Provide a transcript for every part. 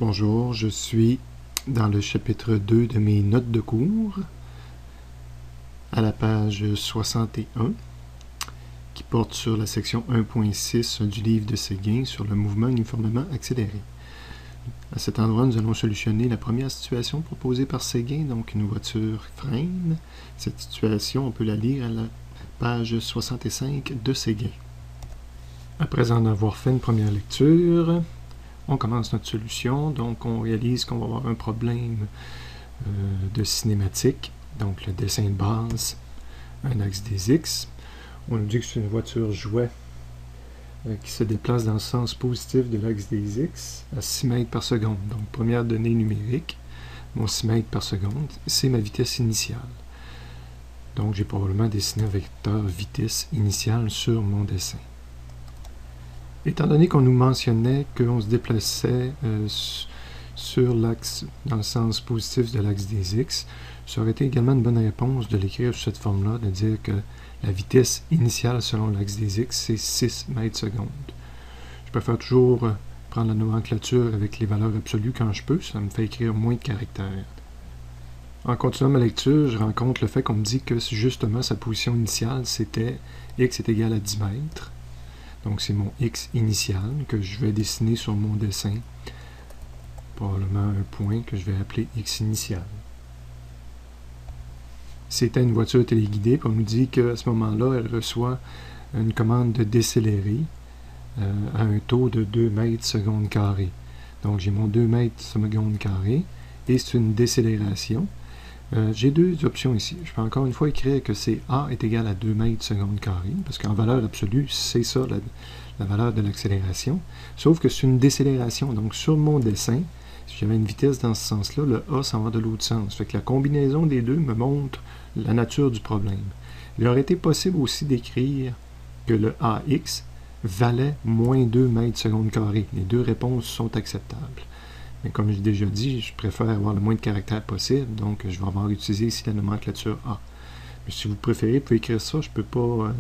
Bonjour, je suis dans le chapitre 2 de mes notes de cours, à la page 61, qui porte sur la section 1.6 du livre de Séguin sur le mouvement uniformément accéléré. À cet endroit, nous allons solutionner la première situation proposée par Séguin, donc une voiture freine. Cette situation, on peut la lire à la page 65 de Séguin. Après en avoir fait une première lecture, on commence notre solution, donc on réalise qu'on va avoir un problème de cinématique, donc le dessin de base, un axe des X. On nous dit que c'est une voiture jouet qui se déplace dans le sens positif de l'axe des X à 6 mètres par seconde. Donc première donnée numérique, mon 6 mètres par seconde, c'est ma vitesse initiale. Donc j'ai probablement dessiné un vecteur vitesse initiale sur mon dessin. Étant donné qu'on nous mentionnait qu'on se déplaçait sur l'axe, dans le sens positif de l'axe des X, ça aurait été également une bonne réponse de l'écrire sous cette forme-là, de dire que la vitesse initiale selon l'axe des X, c'est 6 mètres secondes. Je préfère toujours prendre la nomenclature avec les valeurs absolues quand je peux, ça me fait écrire moins de caractères. En continuant ma lecture, je rencontre le fait qu'on me dit que justement sa position initiale, c'était X est égal à 10 mètres. Donc c'est mon X initial que je vais dessiner sur mon dessin. Probablement un point que je vais appeler X initial. C'était une voiture téléguidée, puis on nous dit qu'à ce moment-là, elle reçoit une commande de décélérer à un taux de 2 mètres seconde carré. Donc j'ai mon 2 mètres seconde carré et c'est une décélération. J'ai deux options ici. Je peux encore une fois écrire que c'est A est égal à 2 mètres seconde carré, parce qu'en valeur absolue, c'est ça la valeur de l'accélération. Sauf que c'est une décélération. Donc sur mon dessin, si j'avais une vitesse dans ce sens-là, le A s'en va de l'autre sens. Fait que la combinaison des deux me montre la nature du problème. Il aurait été possible aussi d'écrire que le AX valait moins 2 mètres seconde carré. Les deux réponses sont acceptables. Mais comme j'ai déjà dit, je préfère avoir le moins de caractères possible, donc je vais avoir utilisé ici la nomenclature A. Mais si vous préférez, vous pouvez écrire ça, je ne peux pas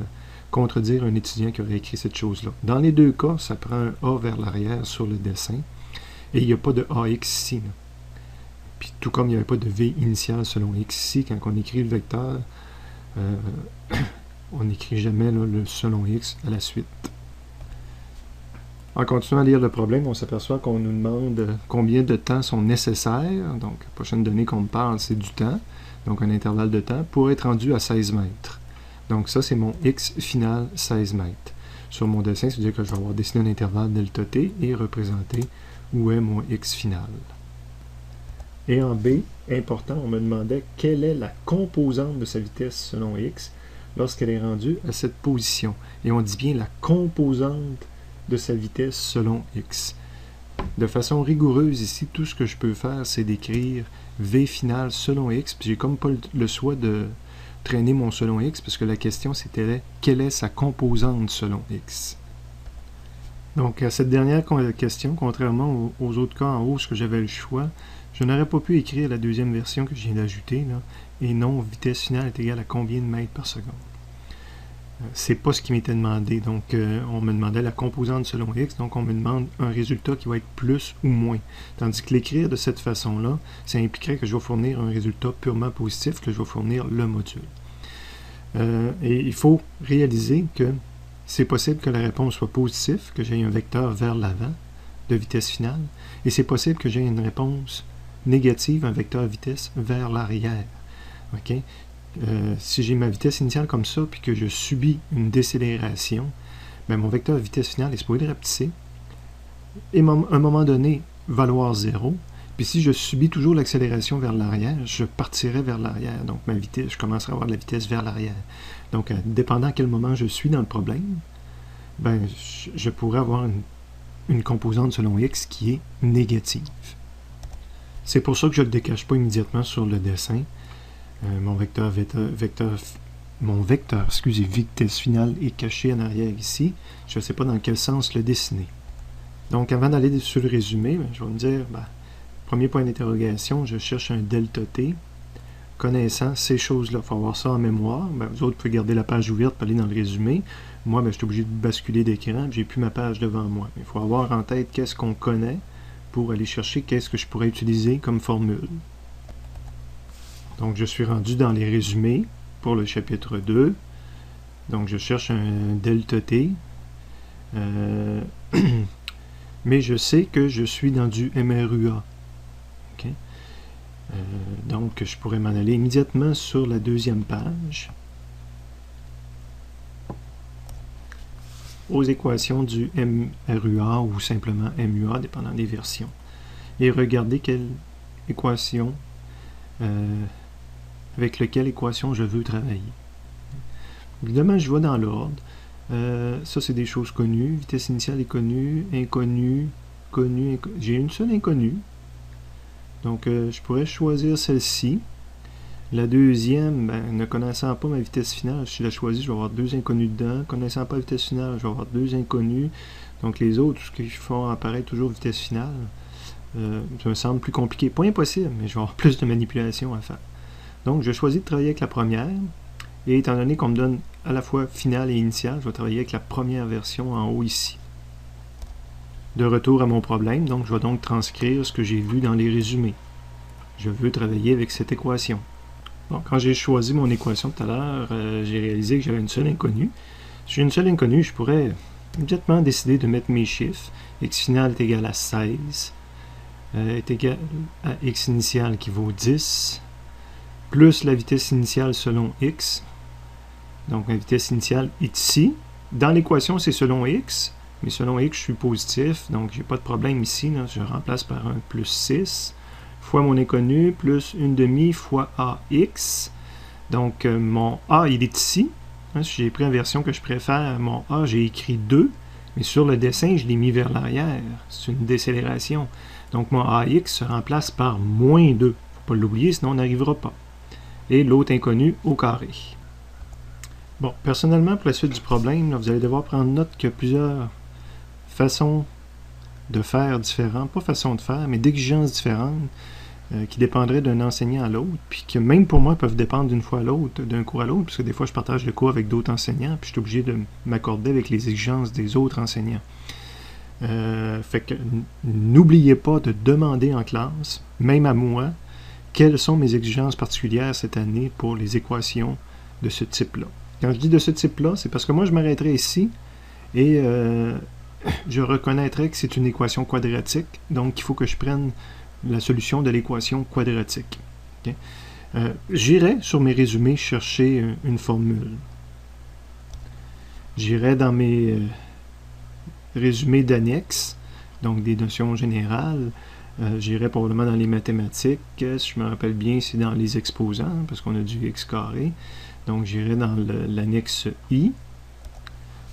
contredire un étudiant qui aurait écrit cette chose-là. Dans les deux cas, ça prend un A vers l'arrière sur le dessin, et il n'y a pas de AX ici. Là. Puis tout comme il n'y avait pas de V initial selon X ici, quand on écrit le vecteur, on n'écrit jamais là, le selon X à la suite. En continuant à lire le problème, on s'aperçoit qu'on nous demande combien de temps sont nécessaires. Donc, la prochaine donnée qu'on me parle, c'est du temps, donc un intervalle de temps, pour être rendu à 16 mètres. Donc ça, c'est mon X final 16 mètres. Sur mon dessin, c'est-à-dire que je vais avoir dessiné un intervalle delta t et représenter où est mon X final. Et en B, important, on me demandait quelle est la composante de sa vitesse selon X lorsqu'elle est rendue à cette position. Et on dit bien la composante de sa vitesse selon X. De façon rigoureuse ici, tout ce que je peux faire, c'est d'écrire V final selon X, puis j'ai comme pas le choix de traîner mon selon X, parce que la question c'était quelle est sa composante selon X. Donc à cette dernière question, contrairement aux autres cas en haut, ce que j'avais le choix, je n'aurais pas pu écrire la deuxième version que je viens d'ajouter, et non vitesse finale est égale à combien de mètres par seconde. C'est pas ce qui m'était demandé. Donc, on me demandait la composante selon X, donc on me demande un résultat qui va être plus ou moins. Tandis que l'écrire de cette façon-là, ça impliquerait que je vais fournir un résultat purement positif, que je vais fournir le module. Et il faut réaliser que c'est possible que la réponse soit positive, que j'ai un vecteur vers l'avant de vitesse finale, et c'est possible que j'ai une réponse négative, un vecteur vitesse vers l'arrière. OK? Si j'ai ma vitesse initiale comme ça, puis que je subis une décélération, ben mon vecteur vitesse finale est supposé rapetisser, et à un moment donné, valoir 0. Puis si je subis toujours l'accélération vers l'arrière, je partirai vers l'arrière. Donc ma vitesse, je commencerai à avoir de la vitesse vers l'arrière. Donc, dépendant à quel moment je suis dans le problème, ben je pourrais avoir une composante selon X qui est négative. C'est pour ça que je ne le décache pas immédiatement sur le dessin. Mon vecteur vitesse finale est caché en arrière ici. Je ne sais pas dans quel sens le dessiner. Donc, avant d'aller sur le résumé, je vais me dire, premier point d'interrogation, je cherche un delta t. Connaissant ces choses-là, il faut avoir ça en mémoire. Vous autres pouvez garder la page ouverte pour aller dans le résumé. Moi, je suis obligé de basculer d'écran, j'ai plus ma page devant moi. Il faut avoir en tête qu'est-ce qu'on connaît pour aller chercher qu'est-ce que je pourrais utiliser comme formule. Donc, je suis rendu dans les résumés pour le chapitre 2. Donc, je cherche un delta t. Mais je sais que je suis dans du MRUA. Okay? Donc, je pourrais m'en aller immédiatement sur la deuxième page. Aux équations du MRUA ou simplement MUA, dépendant des versions. Et regarder quelle équation, avec laquelle équation je veux travailler. Évidemment, je vais dans l'ordre. Ça, c'est des choses connues. Vitesse initiale est connue, inconnue, connue. J'ai une seule inconnue. Donc, je pourrais choisir celle-ci. La deuxième, ne connaissant pas ma vitesse finale, si je la choisis, je vais avoir deux inconnus dedans. Connaissant pas la vitesse finale, je vais avoir deux inconnus. Donc, les autres, ce qui font apparaître toujours vitesse finale, ça me semble plus compliqué. Pas impossible, mais je vais avoir plus de manipulation à faire. Donc, je choisis de travailler avec la première. Et étant donné qu'on me donne à la fois finale et initiale, je vais travailler avec la première version en haut ici. De retour à mon problème, donc je vais donc transcrire ce que j'ai vu dans les résumés. Je veux travailler avec cette équation. Bon, quand j'ai choisi mon équation tout à l'heure, j'ai réalisé que j'avais une seule inconnue. Si j'ai une seule inconnue, je pourrais immédiatement décider de mettre mes chiffres. X final est égal à 16, est égal à X initial qui vaut 10, plus la vitesse initiale selon X. Donc, ma vitesse initiale est ici. Dans l'équation, c'est selon X. Mais selon X, je suis positif. Donc, j'ai pas de problème ici. Là. Je remplace par un plus 6. Fois mon inconnu, plus une demi fois AX. Donc, mon A, il est ici. Hein, si j'ai pris une version que je préfère, mon A, j'ai écrit 2. Mais sur le dessin, je l'ai mis vers l'arrière. C'est une décélération. Donc, mon AX se remplace par moins 2. Faut pas l'oublier, sinon on n'arrivera pas. Et l'autre inconnu au carré. Bon, personnellement, pour la suite du problème, là, vous allez devoir prendre note qu'il y a plusieurs façons de faire différentes, pas façons de faire, mais d'exigences différentes qui dépendraient d'un enseignant à l'autre, puis que même pour moi peuvent dépendre d'une fois à l'autre, d'un cours à l'autre, parce que des fois je partage le cours avec d'autres enseignants, puis je suis obligé de m'accorder avec les exigences des autres enseignants. Fait que n'oubliez pas de demander en classe, même à moi, quelles sont mes exigences particulières cette année pour les équations de ce type-là. Quand je dis de ce type-là, c'est parce que moi, je m'arrêterai ici et je reconnaîtrai que c'est une équation quadratique, donc il faut que je prenne la solution de l'équation quadratique. Okay? J'irai sur mes résumés chercher une formule. J'irai dans mes résumés d'annexe, donc des notions générales. J'irai probablement dans les mathématiques. Si je me rappelle bien, c'est dans les exposants, parce qu'on a du x carré. Donc, j'irai dans l'annexe I.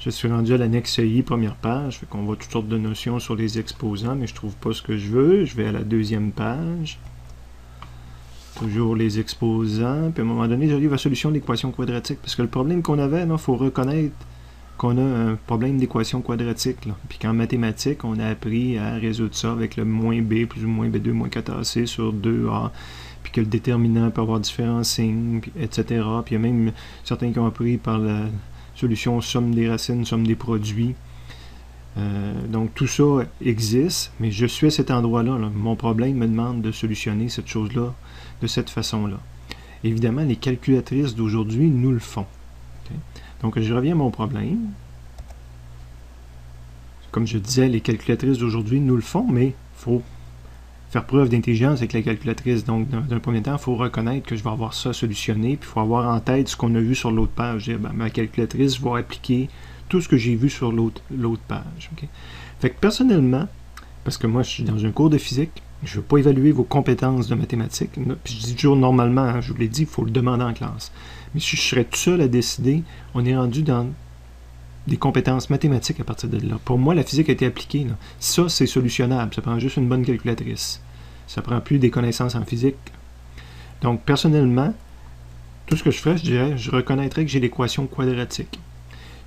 Je suis rendu à l'annexe I, première page. Fait qu'on voit toutes sortes de notions sur les exposants, mais je ne trouve pas ce que je veux. Je vais à la deuxième page. Toujours les exposants. Puis à un moment donné, j'arrive à la solution de l'équation quadratique. Parce que le problème qu'on avait, il faut reconnaître qu'on a un problème d'équation quadratique. Là. Puis qu'en mathématiques, on a appris à résoudre ça avec le moins B plus ou moins B2 moins 4AC sur 2A. Puis que le déterminant peut avoir différents signes, etc. Puis il y a même certains qui ont appris par la solution somme des racines, somme des produits. Donc tout ça existe, mais je suis à cet endroit-là. Là. Mon problème me demande de solutionner cette chose-là de cette façon-là. Évidemment, les calculatrices d'aujourd'hui nous le font. Okay? Donc je reviens à mon problème. Comme je disais, les calculatrices d'aujourd'hui nous le font, mais il faut faire preuve d'intelligence avec la calculatrice. Donc, d'un premier temps, il faut reconnaître que je vais avoir ça solutionné, puis il faut avoir en tête ce qu'on a vu sur l'autre page. Dire, ma calculatrice va appliquer tout ce que j'ai vu sur l'autre page. Okay? Fait que personnellement, parce que moi, je suis dans un cours de physique, je ne veux pas évaluer vos compétences de mathématiques. Puis je dis toujours normalement, hein, je vous l'ai dit, il faut le demander en classe. Mais si je serais tout seul à décider, on est rendu dans des compétences mathématiques à partir de là. Pour moi, la physique a été appliquée. Là. Ça, c'est solutionnable. Ça prend juste une bonne calculatrice. Ça prend plus des connaissances en physique. Donc, personnellement, tout ce que je ferais, je reconnaîtrais que j'ai l'équation quadratique.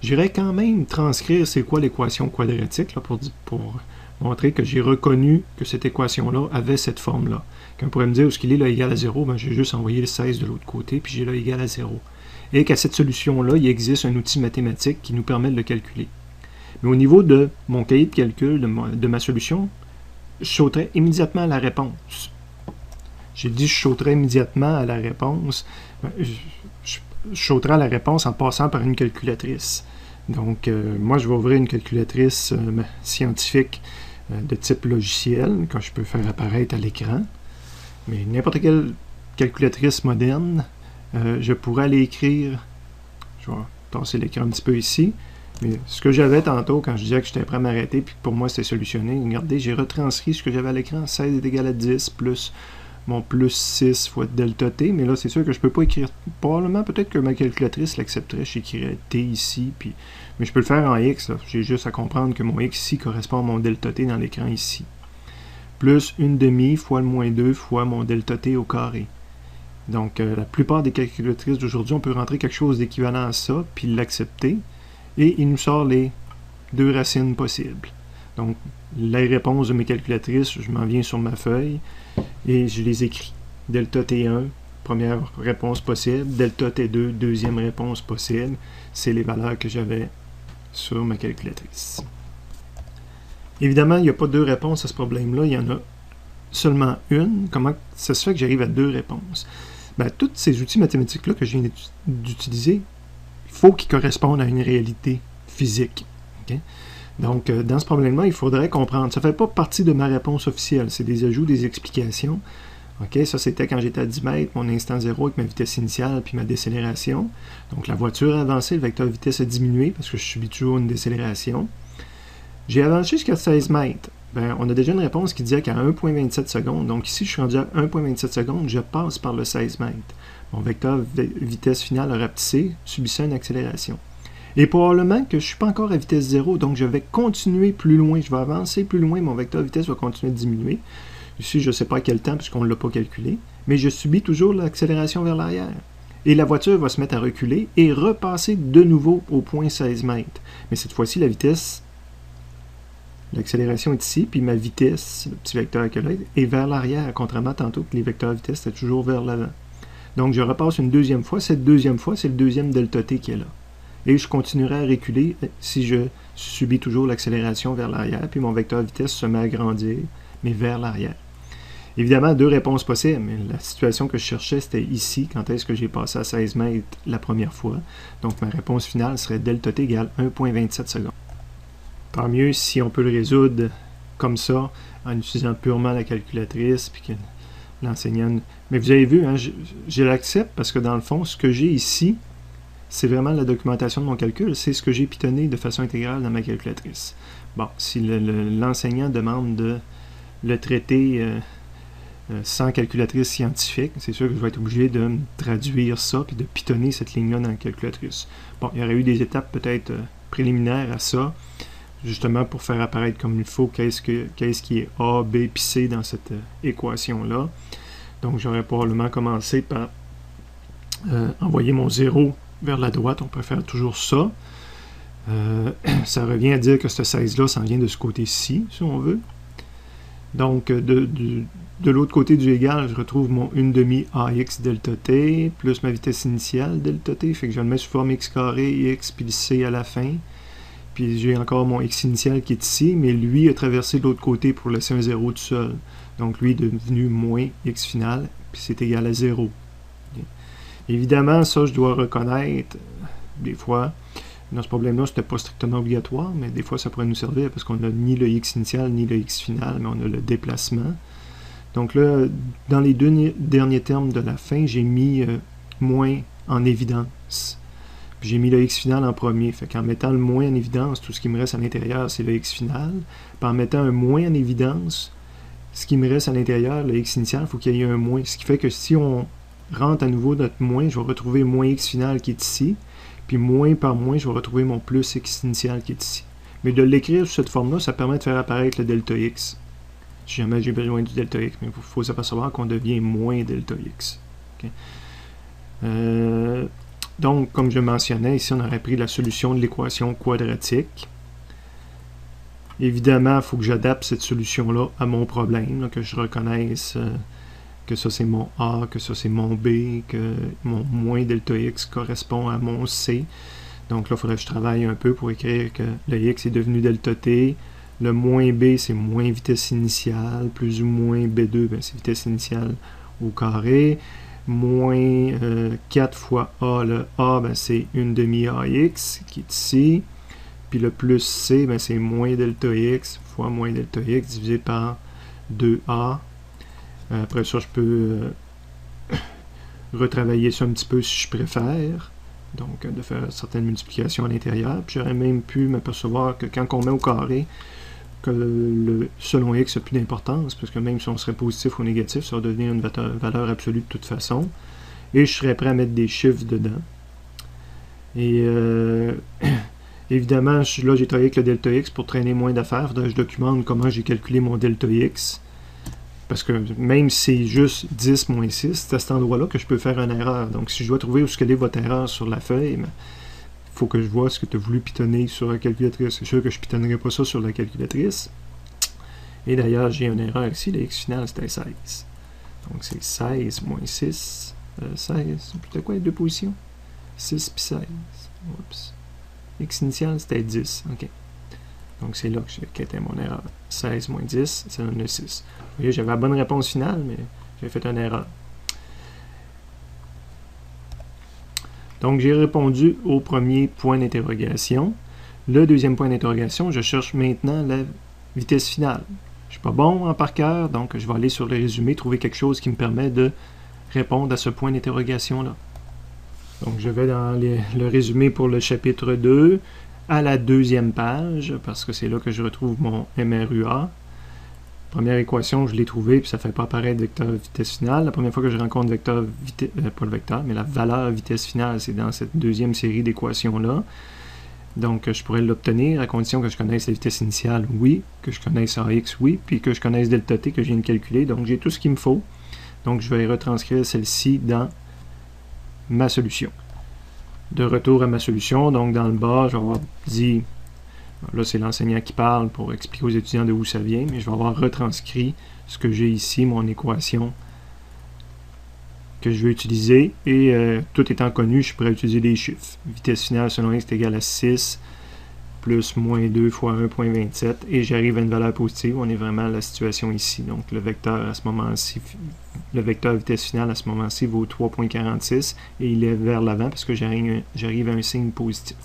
J'irais quand même transcrire c'est quoi l'équation quadratique là, pour montrer que j'ai reconnu que cette équation-là avait cette forme-là. Quand on pourrait me dire où est-ce qu'il est là égal à 0, ben, j'ai juste envoyé le 16 de l'autre côté, puis j'ai là égal à 0. Et qu'à cette solution-là, il existe un outil mathématique qui nous permet de le calculer. Mais au niveau de mon cahier de calcul, de ma solution, je sauterais immédiatement à la réponse. J'ai dit je sauterais immédiatement à la réponse. Je sauterais à la réponse en passant par une calculatrice. Donc, moi, je vais ouvrir une calculatrice scientifique de type logiciel, que je peux faire apparaître à l'écran. Mais n'importe quelle calculatrice moderne, je pourrais aller écrire, je vais tasser l'écran un petit peu ici, mais ce que j'avais tantôt quand je disais que j'étais prêt à m'arrêter puis que pour moi c'était solutionné, regardez, j'ai retranscrit ce que j'avais à l'écran, 16 est égal à 10 plus mon plus 6 fois delta t, mais là c'est sûr que je peux pas écrire, probablement peut-être que ma calculatrice l'accepterait, j'écrirais t ici, puis, mais je peux le faire en x, j'ai juste à comprendre que mon x ici correspond à mon delta t dans l'écran ici, plus une demi fois le moins 2 fois mon delta t au carré. Donc la plupart des calculatrices d'aujourd'hui, on peut rentrer quelque chose d'équivalent à ça, puis l'accepter, et il nous sort les deux racines possibles. Donc, les réponses de mes calculatrices, je m'en viens sur ma feuille et je les écris. Delta T1, première réponse possible. Delta T2, deuxième réponse possible. C'est les valeurs que j'avais sur ma calculatrice. Évidemment, il n'y a pas deux réponses à ce problème-là. Il y en a seulement une. Comment ça se fait que j'arrive à deux réponses? Ben, tous ces outils mathématiques-là que je viens d'utiliser, il faut qu'ils correspondent à une réalité physique. Okay? Donc, dans ce problème-là, il faudrait comprendre. Ça ne fait pas partie de ma réponse officielle. C'est des ajouts, des explications. Okay? Ça, c'était quand j'étais à 10 mètres, mon instant zéro avec ma vitesse initiale puis ma décélération. Donc, la voiture a avancé, le vecteur vitesse a diminué parce que je subis toujours une décélération. J'ai avancé jusqu'à 16 mètres. Ben, on a déjà une réponse qui disait qu'à 1,27 secondes, donc ici, je suis rendu à 1,27 secondes, je passe par le 16 mètres. Mon vecteur vitesse finale a rapetissé, subissant une accélération. Et probablement que je ne suis pas encore à vitesse 0, donc je vais continuer plus loin, je vais avancer plus loin, mon vecteur vitesse va continuer de diminuer. Ici, je ne sais pas à quel temps, puisqu'on ne l'a pas calculé, mais je subis toujours l'accélération vers l'arrière. Et la voiture va se mettre à reculer et repasser de nouveau au point 16 mètres. Mais cette fois-ci, la vitesse, l'accélération est ici, puis ma vitesse, le petit vecteur que là, est vers l'arrière, contrairement à tantôt que les vecteurs vitesse étaient toujours vers l'avant. Donc, je repasse une deuxième fois. Cette deuxième fois, c'est le deuxième delta t qui est là. Et je continuerai à reculer si je subis toujours l'accélération vers l'arrière, puis mon vecteur vitesse se met à grandir, mais vers l'arrière. Évidemment, deux réponses possibles, mais la situation que je cherchais, c'était ici, quand est-ce que j'ai passé à 16 mètres la première fois. Donc, ma réponse finale serait delta t égale 1,27 secondes. Tant mieux si on peut le résoudre comme ça, en utilisant purement la calculatrice, puis que l'enseignant... Mais vous avez vu, hein, je l'accepte parce que dans le fond, ce que j'ai ici, c'est vraiment la documentation de mon calcul, c'est ce que j'ai pitonné de façon intégrale dans ma calculatrice. Bon, si l'enseignant demande de le traiter sans calculatrice scientifique, c'est sûr que je vais être obligé de traduire ça puis de pitonner cette ligne-là dans la calculatrice. Bon, il y aurait eu des étapes peut-être préliminaires à ça, justement pour faire apparaître comme il faut qu'est-ce qui est A, B puis C dans cette équation-là. Donc, j'aurais probablement commencé par envoyer mon 0 vers la droite, on peut faire toujours ça. Ça revient à dire que ce 16-là s'en vient de ce côté-ci, si on veut. Donc, de l'autre côté du égal, je retrouve mon 1 demi AX delta t, plus ma vitesse initiale delta t, fait que je le mets sous forme x carré, x, puis le c à la fin. Puis j'ai encore mon x initial qui est ici, mais lui a traversé de l'autre côté pour laisser un 0 tout seul. Donc, lui est devenu moins x final, puis c'est égal à 0. Évidemment, ça, je dois reconnaître, des fois, dans ce problème-là, c'était pas strictement obligatoire, mais des fois, ça pourrait nous servir parce qu'on n'a ni le x initial ni le x final, mais on a le déplacement. Donc là, dans les deux derniers termes de la fin, j'ai mis moins en évidence. Puis j'ai mis le x final en premier. Fait qu'en mettant le moins en évidence, tout ce qui me reste à l'intérieur, c'est le x final. Puis en mettant un moins en évidence, ce qui me reste à l'intérieur, le x initial, il faut qu'il y ait un moins. Ce qui fait que si on rentre à nouveau notre moins, je vais retrouver moins x final qui est ici, puis moins par moins, je vais retrouver mon plus x initial qui est ici. Mais de l'écrire sous cette forme-là, ça permet de faire apparaître le delta x. Si jamais j'ai besoin du delta x, mais il faut s'apercevoir qu'on devient moins delta x. Okay. Donc, comme je mentionnais, ici on aurait pris la solution de l'équation quadratique. Évidemment, il faut que j'adapte cette solution-là à mon problème, là, que je reconnaisse que ça c'est mon A, que ça c'est mon B, que mon moins delta x correspond à mon C. Donc là, il faudrait que je travaille un peu pour écrire que le x est devenu delta t, Le moins B, c'est moins vitesse initiale. Plus ou moins B2, ben, c'est vitesse initiale au carré. Moins 4 fois A. Le A, ben, c'est une demi-AX qui est ici. Puis le plus C, ben, c'est moins delta X fois moins delta X divisé par 2A. Après ça, je peux retravailler ça un petit peu si je préfère. Donc, de faire certaines multiplications à l'intérieur. Puis j'aurais même pu m'apercevoir que quand on met au carré, que le selon x n'a plus d'importance, parce que même si on serait positif ou négatif, ça va devenir une valeur absolue de toute façon. Et je serais prêt à mettre des chiffres dedans. Et évidemment, là, j'ai travaillé avec le delta x pour traîner moins d'affaires. Je documente comment j'ai calculé mon delta x. Parce que même si c'est juste 10 moins 6, c'est à cet endroit-là que je peux faire une erreur. Donc, si je dois trouver où est votre erreur sur la feuille, il faut que je vois ce que tu as voulu pitonner sur la calculatrice. C'est sûr que je ne pitonnerai pas ça sur la calculatrice. Et d'ailleurs, j'ai une erreur ici. Le x final, c'était 16. Donc, c'est 16 moins 6. 16, c'était quoi les deux positions? 6 puis 16. Oups. X initial, c'était 10. OK. Donc, c'est là que était mon erreur. 16 moins 10, ça donne le 6. Vous voyez, j'avais la bonne réponse finale, mais j'ai fait une erreur. Donc, j'ai répondu au premier point d'interrogation. Le deuxième point d'interrogation, je cherche maintenant la vitesse finale. Je ne suis pas bon en par cœur, donc je vais aller sur le résumé, trouver quelque chose qui me permet de répondre à ce point d'interrogation-là. Donc, je vais dans le résumé pour le chapitre 2, à la deuxième page, parce que c'est là que je retrouve mon MRUA. Première équation, je l'ai trouvée, puis ça ne fait pas apparaître vecteur vitesse finale. La première fois que je rencontre vecteur vitesse, pas le vecteur, mais la valeur vitesse finale, c'est dans cette deuxième série d'équations-là. Donc, je pourrais l'obtenir à condition que je connaisse la vitesse initiale, oui, que je connaisse AX, oui, puis que je connaisse delta T que je viens de calculer. Donc, j'ai tout ce qu'il me faut. Donc, je vais retranscrire celle-ci dans ma solution. De retour à ma solution, donc dans le bas, je vais avoir dit, là c'est l'enseignant qui parle pour expliquer aux étudiants de où ça vient, mais je vais avoir retranscrit ce que j'ai ici, mon équation que je veux utiliser, et tout étant connu, je pourrais utiliser des chiffres. Vitesse finale selon x est égale à 6, plus moins 2 fois 1,27, et j'arrive à une valeur positive. On est vraiment à la situation ici. Donc le vecteur à ce moment-ci, le vecteur vitesse finale à ce moment-ci vaut 3,46, et il est vers l'avant parce que j'arrive à un signe positif.